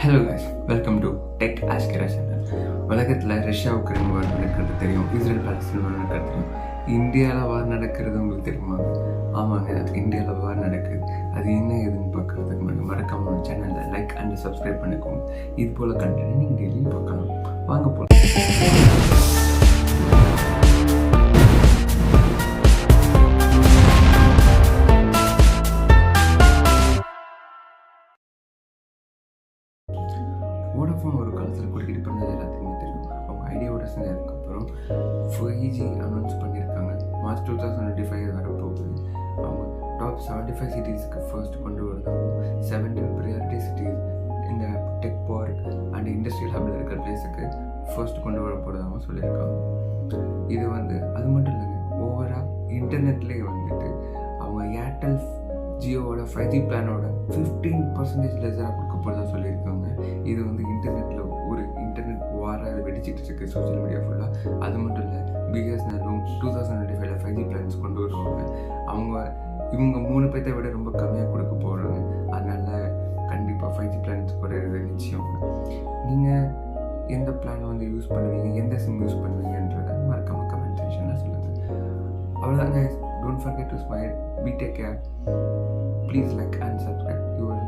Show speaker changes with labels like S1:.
S1: Hello guys, welcome to tech Ashkira channel. உலகத்தில் Russia Ukraine war நடக்கிறது தெரியும், இஸ்ரேல் பாலஸ்தீன் வார் நடக்கிறது தெரியும். இந்தியாவில் வார் நடக்கிறது உங்களுக்கு தெரியுமா? ஆமாங்க, இந்தியாவில் வார் நடக்குது. அது என்ன ஏதுன்னு பார்க்குறதுக்கு முன்னாடி மறக்காம சேனலில் லைக் அண்ட் சப்ஸ்கிரைப் பண்ணிக்கோங்க. இது போல் கண்டென்ட் நீங்கள் டெய்லியும் பார்க்கலாம். வாங்க போகலாம். வோடஃபோன் ஒரு காலத்தில் குறுக்கிட்டு பண்ணது எல்லாத்துக்குமே தெரியும். அவங்க ஐடியாவோட சேர்ந்ததுக்கப்புறம் 5G அனௌன்ஸ் பண்ணியிருக்காங்க. மார்ச் 2025 வரப்போகுது. அவங்க டாப் 75 சிட்டிஸுக்கு ஃபர்ஸ்ட் கொண்டு வரதாகவும் 17 ப்ரியாரிட்டி சிட்டிஸ் இந்த டெக் பார்க் அண்ட் இண்டஸ்ட்ரியல் ஹப்பில் இருக்கிற பிளேஸுக்கு ஃபர்ஸ்ட் கொண்டு வர போகிறதாகவும் சொல்லியிருக்காங்க. இது அது மட்டும் இல்லைங்க, ஓவராக இன்டர்நெட்லேயே அவங்க ஏர்டெல் ஜியோவோட 5G பிளானோட 15% லெஸராக கொடுக்க போகிறதா சொல்லியிருக்காங்க. இது இன்டர்நெட்டில் ஒரு இன்டர்நெட் வாராக அது வெடிச்சிட்டு இருக்கு சோஷியல் மீடியா ஃபுல்லாக. அது மட்டும் இல்லை, BSNLம் 2025 5G பிளான்ஸ் கொண்டு வருவாங்க. இவங்க 3 பேர்த்தை விட ரொம்ப கம்மியாக கொடுக்க போகிறாங்க. அதனால் கண்டிப்பாக 5G பிளான்ஸ் குறையிறது நிச்சயம். நீங்கள் எந்த பிளான் யூஸ் பண்ணுவீங்க, எந்த சிம் யூஸ் பண்ணுவீங்கன்றதை மறக்காம கமெண்ட் செக்ஷனில் சொல்லுங்கள். அவ்வளோதாங்க. Don't forget to smile. Be take care. Please like and subscribe. You will.